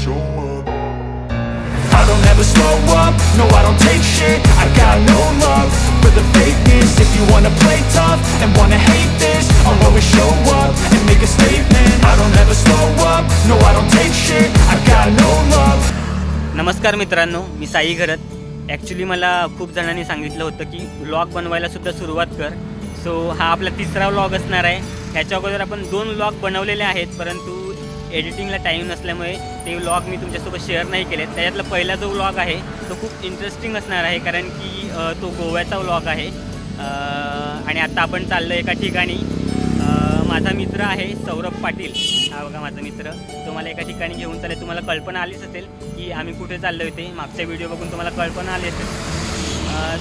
show up. I don't ever slow up, no I don't take shit. I got no love for the fakeness. If you wanna play tough and wanna hate this, I'll always show up and make a statement. I don't ever slow up, no I don't take shit. I got no love. नमस्कार मित्रांनो, मी साई घरत. Actually मला खूप जणांनी सांगितलं होतं की vlog बनवायला सुद्धा सुरुवात कर. सो हा आपला तिसरा व्लॉग असणार आहे. ह्याच्या अगोदर आपण 2 व्लॉग बनवलेले आहेत, परंतु एडिटिंगला टाईम नसल्यामुळे ते व्लॉग मी तुमच्यासोबत शेअर नाही केले. त्याच्यातला पहिला जो व्लॉग आहे तो खूप इंटरेस्टिंग असणार आहे, कारण की तो गोव्याचा व्लॉग आहे. आणि आता आपण चाललो एका ठिकाणी. माझा मित्र आहे सौरभ पाटील, हा बघा माझा मित्र. तो मला एका ठिकाणी घेऊन चालेल. तुम्हाला कल्पना आलीच असेल की आम्ही कुठे चाललो होते. मागच्या व्हिडिओ बघून तुम्हाला कल्पना आली असेल.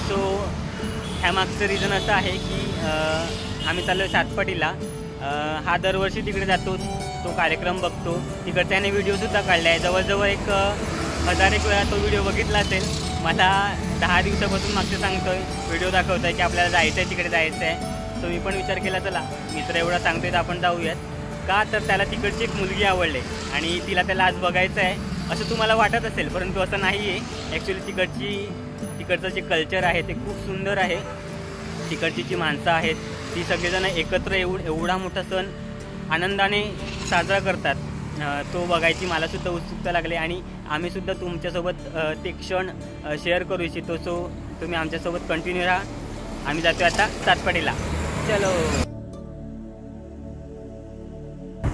सो ह्या मागचं रिझन असं आहे की आम्ही चाललो सातपाटीला. हा दरवर्षी तिकडे जातो, तो कार्यक्रम बघतो. तिकडे त्याने व्हिडिओसुद्धा काढला आहे. जवळजवळ 1000 वेळा तो व्हिडिओ बघितला असेल. मला 10 दिवसापासून मागचं सांगतो आहे, व्हिडिओ दाखवतो आहे की आपल्याला जायचं आहे, तिकडे जायचं आहे. सो मी पण विचार केला, चला मित्र एवढा सांगतोय तर आपण जाऊयात. का तर त्याला तिकडची एक मुलगी आवडली आणि त्याला आज बघायचं आहे असं तुम्हाला वाटत असेल, परंतु असं नाही आहे. ॲक्च्युली तिकडचं जे कल्चर आहे ते खूप सुंदर आहे. तिकडची जी माणसं आहेत ती सगळेजण एकत्र एवढा मोठा सण आनंदाने साजरा करतात. तो बघायची मलासुद्धा उत्सुकता लागली आणि आम्हीसुद्धा तुमच्यासोबत ते क्षण शेअर करू इच्छितो. सो तुम्ही आमच्यासोबत कंटिन्यू राहा. आम्ही जातो आता सातपाटीला. चलो.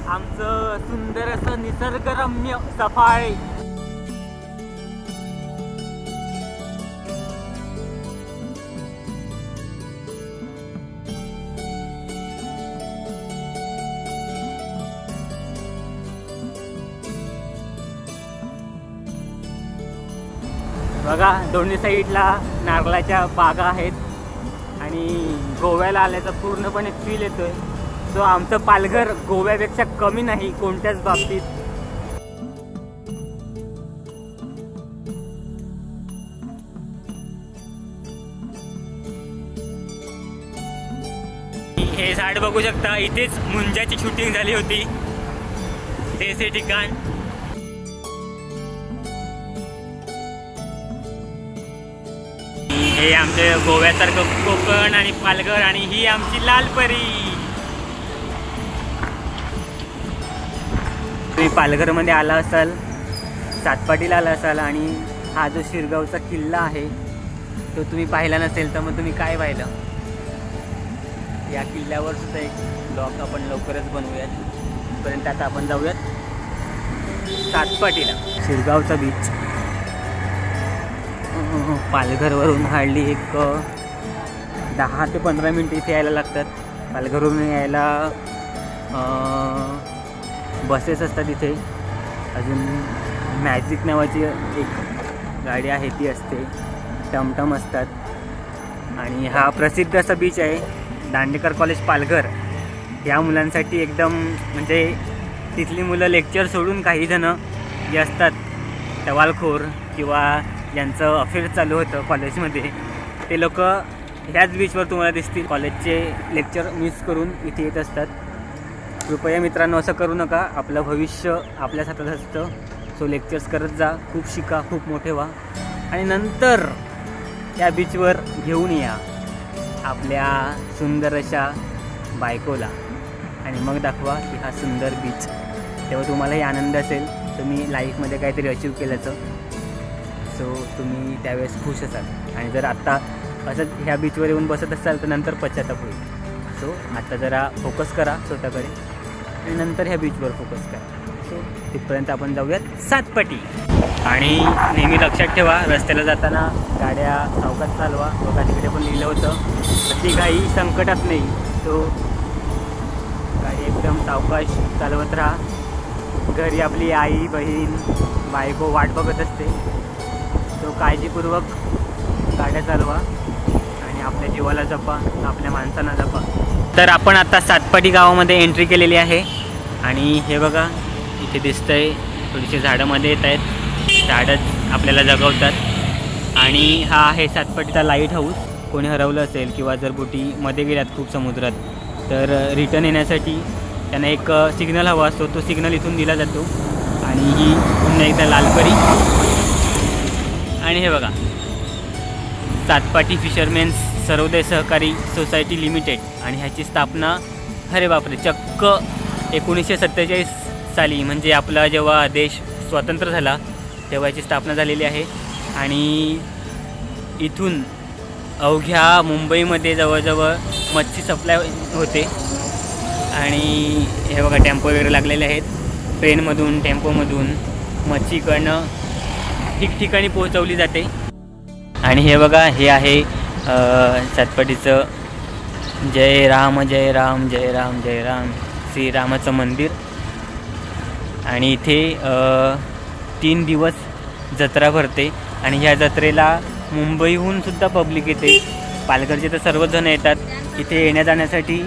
आमचं सुंदर असं निसर्गरम्य सफारी. बघा दोन्ही साईडला नारळाच्या बागा आहेत आणि गोव्याला आल्याचा पूर्णपणे फील येतोय. सो आमचं पालघर गोव्यापेक्षा कमी नाही कोणत्याच बाबतीत. हे झाड बघू शकता, इथेच मुंजाची शूटिंग झाली होती. तेच हे ठिकाण. हे आमचे गोव्यासारखं कोकण आणि पालघर, आणि ही आमची लालपरी. तुम्ही पालघरमध्ये आला असाल, सातपाटीला आला असाल आणि हा जो शिरगावचा किल्ला आहे तो तुम्ही पाहिला नसेल तर मग तुम्ही काय पाहिलं. या किल्ल्यावर सुद्धा एक ब्लॉग आपण लवकरच बनवूयात. पर्यंत आता आपण जाऊयात सातपाटीला. शिरगावचा बीच पालघरवरून हार्डली 10 ते 15 मिनटं इथे यायला लागतात. पालघरवरून यायला बसेस असतात इथे. अजून मॅजिक नावाची एक गाडी आहे ती असते. टमटम असतात. आणि हा प्रसिद्ध असा बीच आहे दांडेकर कॉलेज पालघर. या मुलांसाठी एकदम, म्हणजे तिथली मुलं लेक्चर सोडून काही जणं जे असतात टवालखोर किंवा ज्यांचं अफेअर चालू होतं कॉलेजमध्ये, ते लोक ह्याच बीचवर तुम्हाला दिसतील. कॉलेजचे लेक्चर मिस करून इथे येत असतात. कृपया मित्रांनो असं करू नका. आपलं भविष्य आपल्याच हातात असतं. सो लेक्चर्स करत जा, खूप शिका, खूप मोठे व्हा आणि नंतर त्या बीचवर घेऊन या आपल्या सुंदर अशा बायकोला आणि मग दाखवा की हा सुंदर बीच. तेव्हा तुम्हालाही आनंद असेल, तुम्ही लाईफमध्ये काहीतरी अचीव केल्याचं. सो तुम्ही त्यावेळेस खुश असाल. आणि जर आत्ता असंच ह्या बीचवर येऊन बसत असाल तर नंतर पश्चाताप होईल. सो आत्ता जरा फोकस करा स्वतःकडे आणि नंतर ह्या बीचवर फोकस करा. सो तिथपर्यंत आपण जाऊयात सातपाटी. आणि नेहमी लक्षात ठेवा, रस्त्याला जाताना गाड्या सावकाश चालवा. बघा तिकडे पण लिहिलं होतं ती घाई संकटात नाही. सो गाडी एकदम सावकाश चालवत राहा. घरी आपली आई, बहीण, बायको वाट बघत असते. तो काळजीपूर्वक गाड्या चालवा आणि आपल्या जीवाला जपा, आपल्या माणसांना जपा. तर आपण आता सातपाटी गावामध्ये एंट्री केलेली आहे. आणि हे बघा इथे दिसतंय थोडीशी झाडं मध्ये येत आहेत. झाडं आपल्याला जगवतात. आणि हा आहे सातपाटीचा लाईट हाऊस. कोणी हरवलं असेल किंवा जर बोटीमध्ये गेल्यात खूप समुद्रात तर रिटर्न येण्यासाठी त्यांना एक सिग्नल हवा असतो. तो सिग्नल इथून दिला जातो आणि ही पुन्हा एकदा लालपरी. आणि हे बघा सातपाटी फिशरमेन्स सर्वोदय सहकारी सोसायटी लिमिटेड. आणि ह्याची स्थापना अरे बापरे चक्क 1947 साली, म्हणजे आपला जेव्हा देश स्वतंत्र झाला तेव्हा याची स्थापना झालेली आहे. आणि इथून अवघ्या मुंबईमध्ये जवळजवळ मच्छी सप्लाय होते. आणि हे बघा टेम्पो वगैरे लागलेले आहेत. ट्रेनमधून टेम्पोमधून मच्छी इकडनं ठिकठिकाणी पोहोचवली जाते. आणि हे बघा हे आहे सातपाटीचं जय राम जय राम जय राम जय राम श्रीरामाचं मंदिर. आणि इथे 3 दिवस जत्रा भरते. आणि ह्या जत्रेला मुंबईहून सुद्धा पब्लिक येते. पालघरचे तर सर्वच जण येतात इथे येण्या जाण्यासाठी.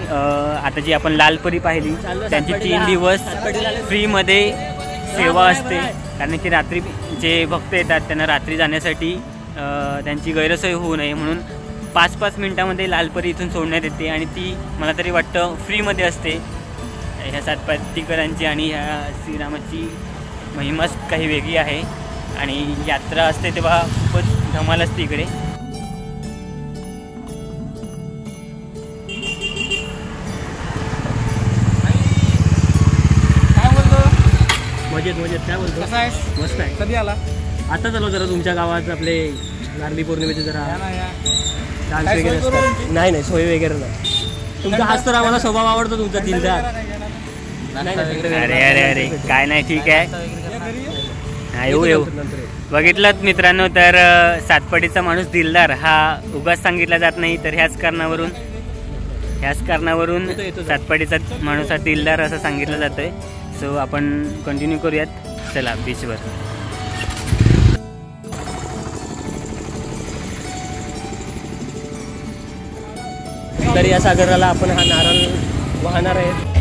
आता जी आपण लालपरी पाहिली त्यांची 3 दिवस फ्रीमध्ये सेवा असते. कारण की रात्री जे भक्त येतात त्यांना रात्री जाण्यासाठी त्यांची गैरसोय होऊ नये म्हणून 5-5 मिनटामध्ये लालपरी इथून सोडण्यात येते. आणि ती मला तरी वाटतं फ्रीमध्ये असते. ह्या सातपाटीकरांची आणि ह्या श्रीरामाची महिमाच काही वेगळी आहे. आणि यात्रा असते तेव्हा खूपच धमाल असते इकडे. मजेत काय बोलतो? कसा आहेस? मस्त आहे. कधी आला? आता चलो जरा तुमच्या गावात आपले नारळी पौर्णिमेचे जरा डान्स काय वगैरे सोय करू असतात. नाही सोय वगैरे नाही. तुमचा हाच तर आम्हाला स्वभाव आवडतो तुमचा दिलदार. अरे काय नाही ठीक आहे. हा येऊ बघितलं मित्रांनो. तर सातपाटीचा माणूस दिलदार हा उगाच सांगितला जात नाही. तर ह्याच कारणावरून सातपाटीचा माणूस हा दिलदार असं सांगितलं जातं आहे. सो आपण कंटिन्यू करूयात. चला बीचवर. तर या सागराला आपण हा नारळ वाहणार आहे.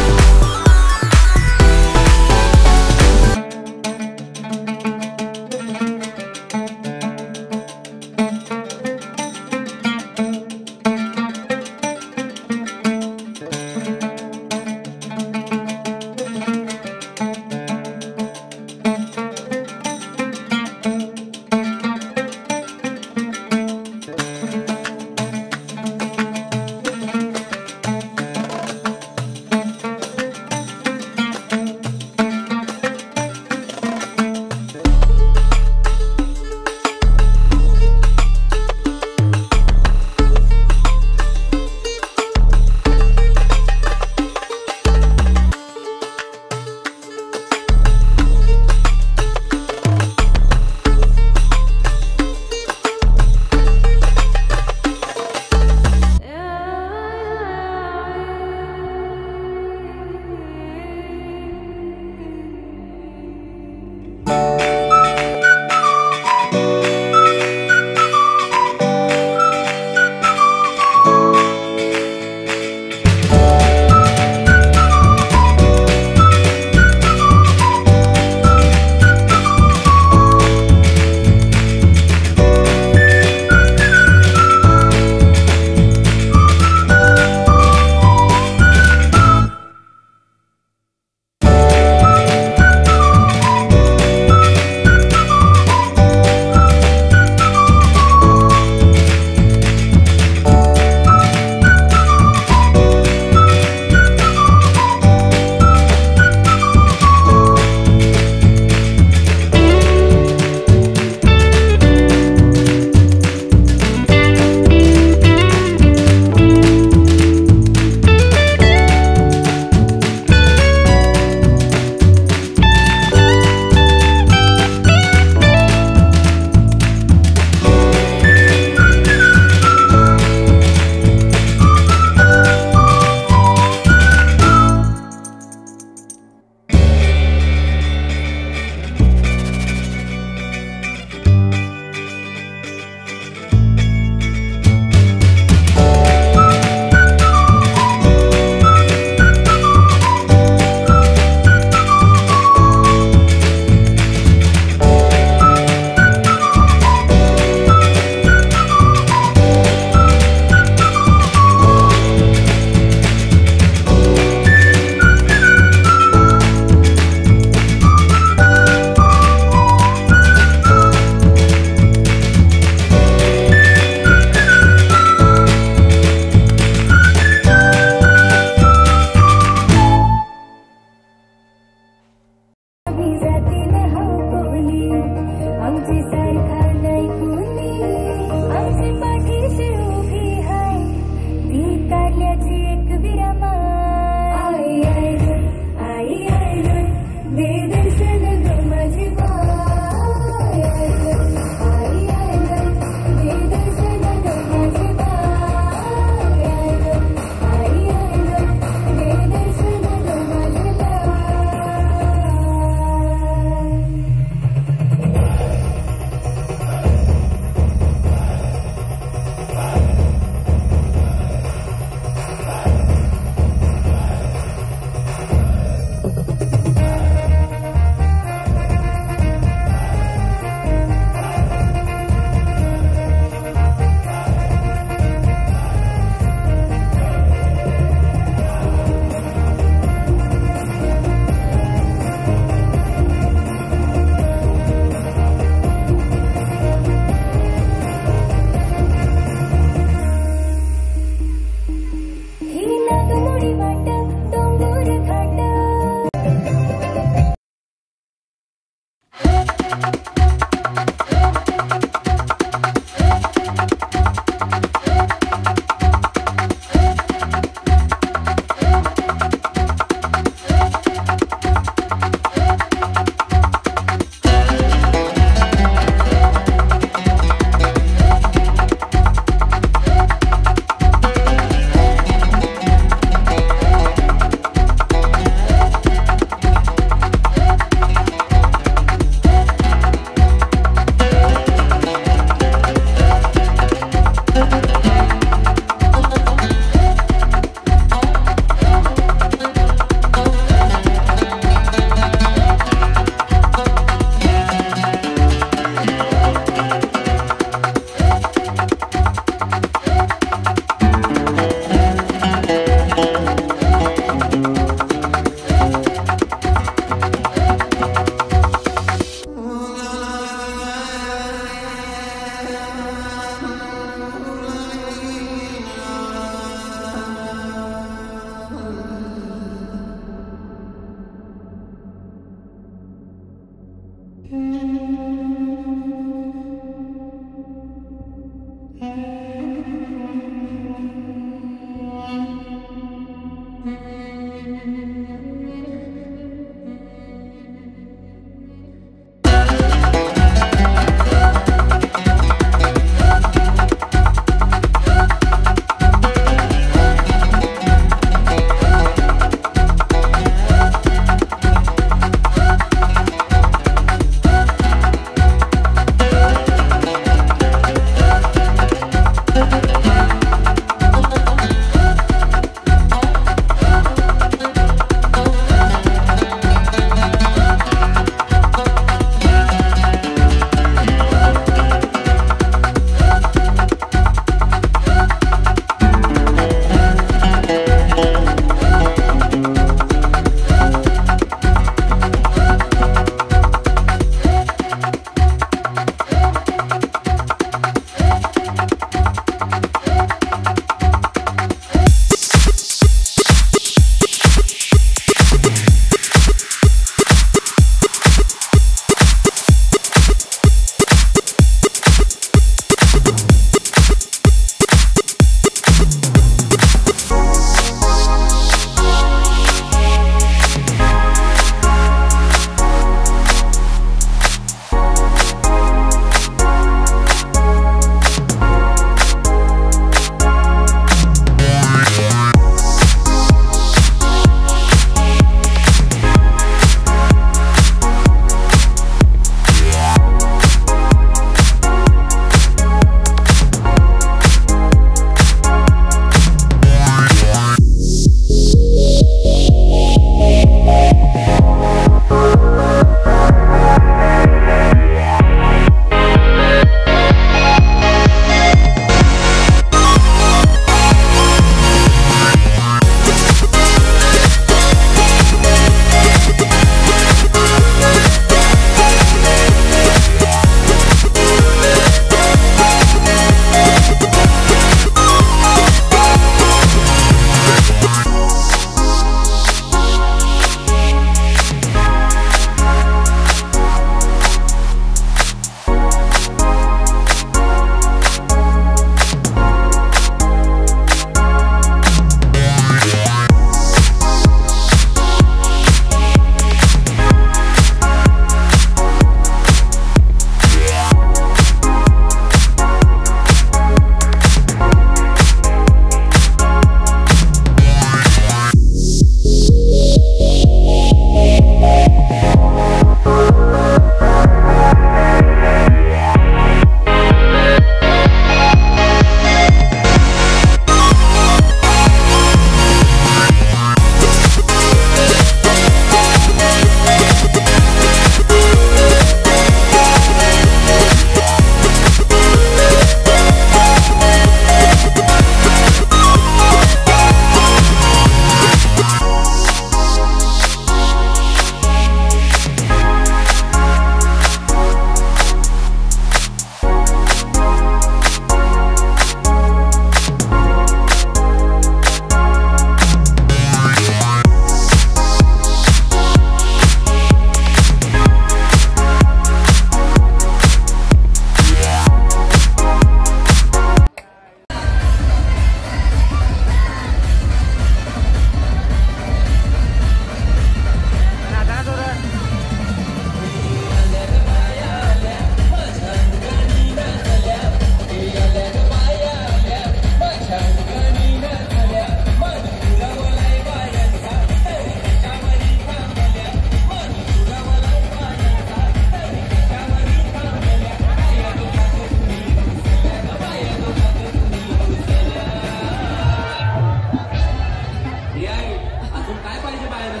हे आहे अजून काय पाहिजे बाहेर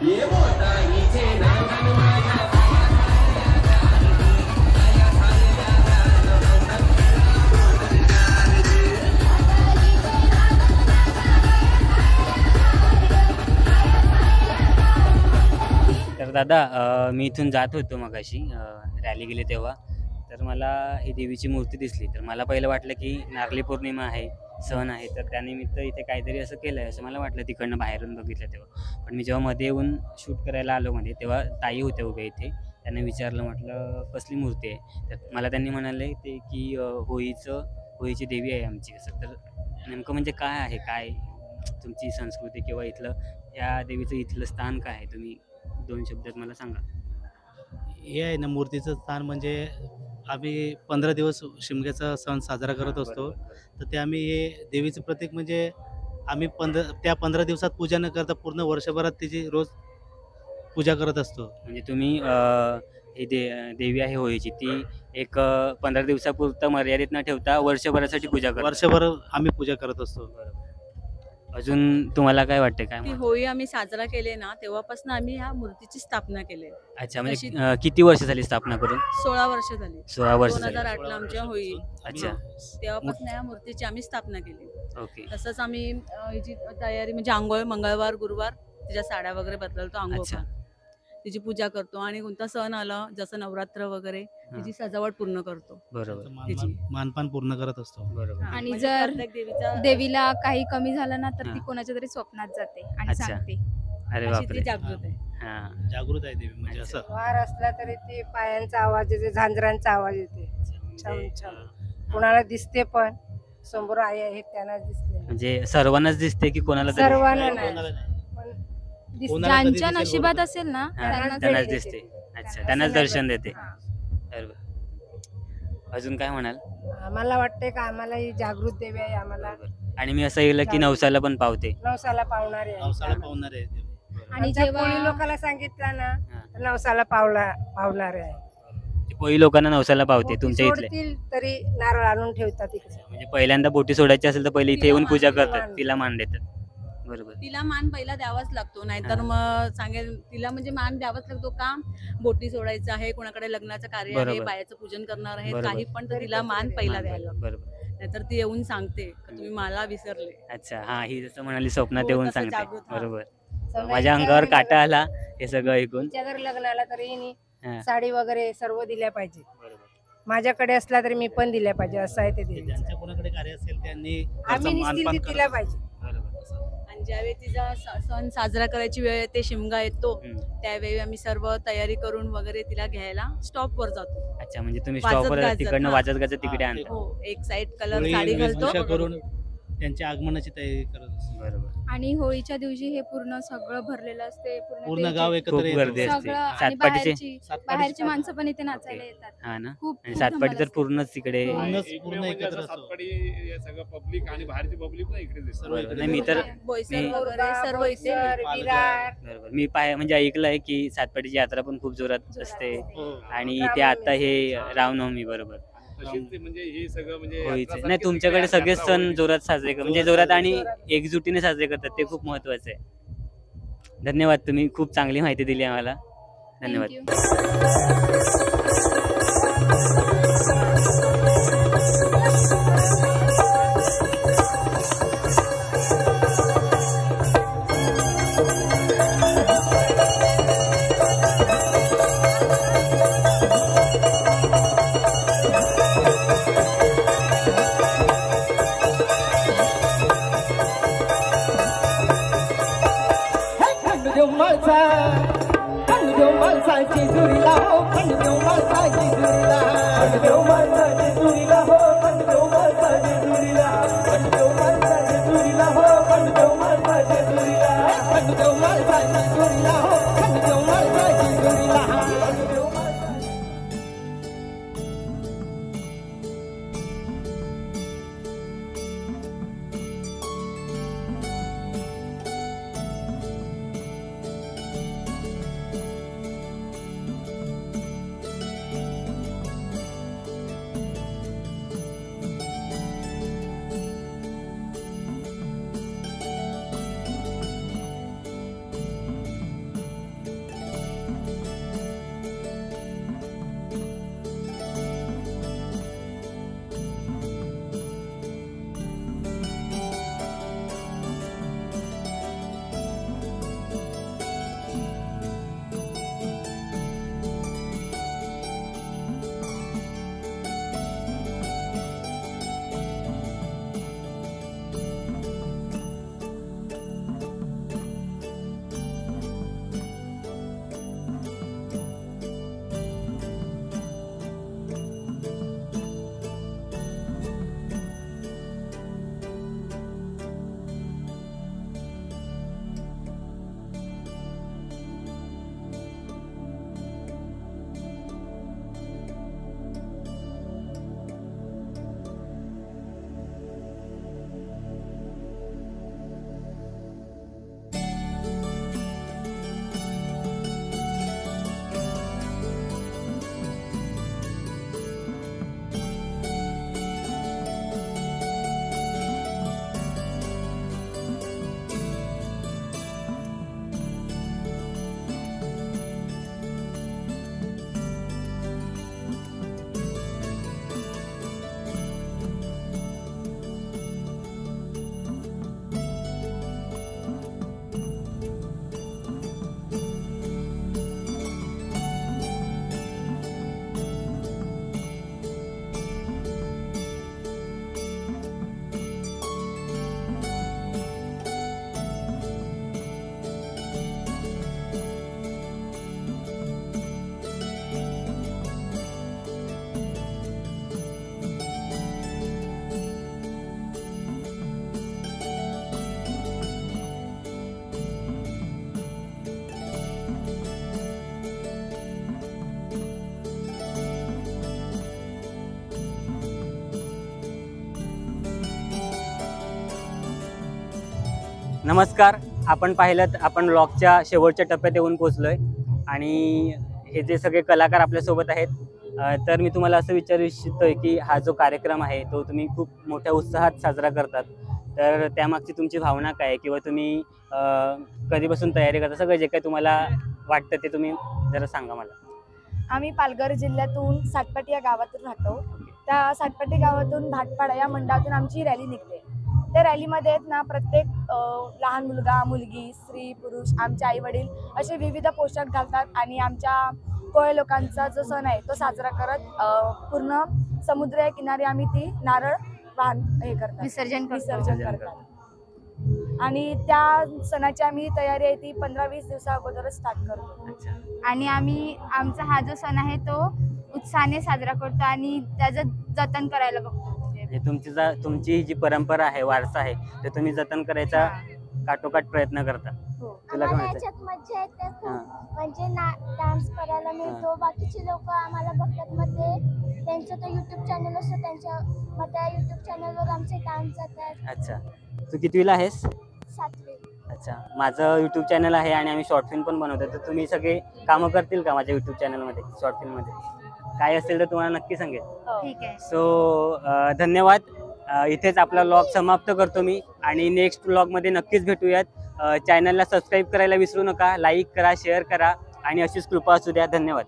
ये मोठा हिचे नाव माझ्या तर दादा मी इथून जात होतो मगाशी रॅली गेली तेव्हा, तर मला ही देवीची मूर्ती दिसली. तर मला पहिलं वाटलं की नारळी पौर्णिमा आहे, सण आहे, तर त्यानिमित्त इथे काहीतरी असं केलं आहे असं मला वाटलं तिकडनं बाहेरून बघितलं तेव्हा. पण मी जेव्हा मध्ये येऊन शूट करायला आलो मध्ये, तेव्हा ताई होत्या उभ्या इथे. त्यांनी विचारलं, म्हटलं कसली मूर्ती आहे? तर मला त्यांनी म्हणाले ते की होळीची देवी आहे आमची. असं तर नेमकं म्हणजे काय आहे, काय तुमची संस्कृती किंवा इथलं या देवीचं इथलं स्थान काय आहे? तुम्ही 2 शब्दात मला सांगा. हे आहे ना, मूर्तीचं स्थान म्हणजे आम्ही 15 दिवस शिमग्याचा सण साजरा करत असतो. तर ते आम्ही हे देवीचं प्रतीक म्हणजे आम्ही 15 दिवसात पूजा न करता पूर्ण वर्षभरात तिची रोज पूजा करत असतो. म्हणजे तुम्ही ही देवी आहे होळीची, ती एक 15 दिवसापुरतं मर्यादित न ठेवता वर्षभरासाठी पूजा करता. वर्षभर आम्ही पूजा करत असतो. अजून तुम्हाला काय वाटतं, काय ती मत? होळी आम्ही साजरा केले ना, तेव्हापासून आम्ही ह्या मूर्तीची स्थापना केली. अच्छा, म्हणजे किती वर्ष झाली स्थापना करून? 16 वर्ष झाली. 16 वर्ष झाली. 2008 आमच्या होळी. अच्छा, तेव्हापासून या मूर्तीची आम्ही स्थापना केली. ओके. तसंच आम्ही हिची तयारी म्हणजे आंघोळ मंगळवार गुरुवार तिच्या साड्या वगैरे बदलतो, आंघोळ अच्छा. पण. तिची पूजा करतो आणि कोणता सण आला जसं नवरात्र वगैरे तिची सजावट पूर्ण करतो. बरोबर तिची मानपान पूर्ण करत असतो. बरोबर. हा, आणि म्हणजे जर प्रत्येक देवीचा देवीला काही कमी झालं ना तर हा. ती कोणाच्या तरी स्वप्नात जाते आणि अच्छा. सांगते. अरे अशी बापरे. ती जागृत आहे. हां, जागृत आहे देवी म्हणजे अच्छा. असं. वार असला तरी ते पायांचा आवाज येते, झांजरांचा आवाज येते. छम छम. कोणाला दिसते पण समोर आई आहे त्यांना दिसते, म्हणजे सर्वांनाच दिसते की कोणाला तरी? सर्वांना नाही कोणाला नाही. पण कोणाला कधी ज्यांच्या दिसेल नशिबात बरोबर. असेल ना हां, त्यांना त्यांनाच तरी दिसते. देते. अच्छा, त्यांनाच दर्शन देते. हा. बरोबर. अजून काय म्हणाल? आम्हाला वाटते का आम्हाला ही जागृत देवी आहे, आम्हाला बरोबर. आणि मी असं ऐकलं की नवसाला पण पावते. नवसाला पावणारे आहे. पावसाळा पावणार आहे देवी. आणि आमच्या जेव्हा कोळी लोकांना सांगितलं ना हां. तर नवसाला पावणारे आहे. कोळी लोकांना नवसाला पावते बोटी तुमच्या इथले. सोडतील तरी नारळ आणून ठेवतात इकडे. म्हणजे पहिल्यांदा बोटी सोडायची असेल तर पहिले इथे तिला येऊन मान- पूजा तिला करतात, मान. तिला मान देतात. बरोबर. तिला मान पहिला द्यावाच लागतो, नाहीतर हा. मग सांगेल तिला म्हणजे मान द्यावाच लागतो का बोटी सोडायचं आहे, कोणाकडे लग्नाचं कार्य आहे, बरोबर. बायाचं पूजन करणार आहे, बरोबर. काही पण तर तिला मान पहिला मान द्यायला लागतो. बरोबर. नाहीतर ती येऊन सांगते का तुम्ही मला विसरले. अच्छा, हा, ही जसं म्हणाली स्वप्नात हो, येऊन तसं सांगते. जागृत, हा. बरोबर. समजा माझ्या हिच्या अंगावर घरी काटा लग्न- आला हे सगळं ऐकून. हिच्या घरी लग्नाला तरी हिने हा. साडी वगैरे सर्व दिल्या पाहिजे. बरोबर. माझ्याकडे असला तरी मी पण दिल्या पाहिजे, असं आहे ते की देवीचं. ज्यांच्या कोणाकडे कार्य असेल त्यांनी आम्ही मानपान निस्तीन करत दिल्या असतो. पाहिजे. बरोबर. आणि ज्यावेळी तिचा सण साजरा करायची वेळ येते, शिमगा येतो, हम्म. त्यावेळी आम्ही सर्व तयारी करून वगैरे तिला घ्यायला स्टॉप वर जातो. अच्छा, म्हणजे तुम्ही वाजत स्टॉपवर गाजत, तिकडनं हा. वाजत गाजत तिकडे हा, आणता. हो, एक साईड कलर होळी साडी घालतो. वेशभूषा करून त्यांच्या आगमनाची तयारी करत असतो. बरोबर. आणि होळीच्या दिवशी हे पूर्ण सगळं भरलेलं असते, पूर्ण ते गाव जे- एकत्र खूप येतो. गर्दी असते. सगळं आणि सातपाटीचे बाहेरची माणसं पण इथे नाचायला येतात. हा ना. खूप आणि खूप सातपाटी धमाल तर असते. पूर्णच तिकडे. हो. पूर्ण एकत्र असतो. सातपाडी सगळं पब्लिक आणि बाहेरची पब्लिक पण इकडे दिसतं. सर्व इकडे नाही, मी तर बोईसर मी- वगैरे सर्व इथे. बोईसर, विरार, बरोबर. मी म्हणजे ऐकलंय की सातपाटीची यात्रा पण खूप जोरात असते. हो. आणि इथे आता हे रामनवमी. बरोबर. तशीच ते म्हणजे हे सगळं म्हणजे होळीचे यात्रासारखीच नाही, तुमच्याकडे इकडे सगळे यात्रा सण होळी. जोरात साजरे म्हणजे जोरात आणि एकजुटीने साजरे करतात, ते खूप महत्वाचं आहे. धन्यवाद, तुम्ही खूप चांगली माहिती दिली आम्हाला. धन्यवाद. Thank you. नमस्कार. आपण पाहिलं आपण व्लॉगच्या शेवटच्या टप्प्यात येऊन पोहोचलोय आणि हे जे सगळे कलाकार आपल्यासोबत आहेत, तर मी तुम्हाला असं विचारू इच्छितोय की हा जो कार्यक्रम आहे तो तुम्ही खूप मोठ्या उत्साहात साजरा करतात, तर त्यामागची तुमची भावना काय आहे किंवा तुम्ही कधीपासून तयारी करता, सगळं जे काही तुम्हाला वाटतं ते तुम्ही जरा सांगा मला. आम्ही पालघर जिल्ह्यातून सातपाटी या गावातून राहतो. त्या सातपाटी गावातून भाटपाडा या मंडळातून आमची रॅली निघते. त्या रॅलीमध्ये ना प्रत्येक लहान मुलगा मुलगी स्त्री पुरुष आमचे आई वडील असे विविध पोशाख घालतात आणि आमच्या कोळी लोकांचा जो सण आहे तो साजरा करत पूर्ण समुद्र किनारी आम्ही ती नारळ वाहन हे करतात, विसर्जन करतात. आणि त्या सणाची आम्ही तयारी आहे ती 15-20 दिवसा अगोदरच स्टार्ट करतो. आणि आम्ही आमचा हा जो सण आहे तो उत्साहाने साजरा करतो आणि त्याचं जतन करायला बघतो. तुमची जी परंपरा आहे, वारसा आहे, ते तुम्ही जतन करायचा काटोकाट प्रयत्न करता. तुला काय आम्हाला याच्यात मज्जा येते खूप. म्हणजे डान्स करायला मिळतो. बाकीचे लोक आम्हाला बघतात, मग ते त्यांचं तो युट्यूब चॅनल असतो त्यांच्या, मग त्या युट्यूब चॅनलवर आमचे डान्स जातात. अच्छा, तू कितवीला आहेस? 7वी. अच्छा, माझं यूट्यूब चॅनल आहे आणि आम्ही शॉर्ट फिल्म पण बनवतो, तर तुम्ही सगळे कामं करतील का माझ्या यूट्यूब चॅनलमध्ये? शॉर्ट फिल्ममध्ये काय असेल तर तुम्हाला नक्की सांगेल. ठीक आहे. सो धन्यवाद. इथेच आपला व्लॉग समाप्त करतो मी आणि नेक्स्ट व्लॉगमध्ये नक्कीच भेटूयात. चॅनलला सबस्क्राईब करायला विसरू नका, लाईक करा, शेअर करा आणि अशीच कृपा असू द्या. धन्यवाद.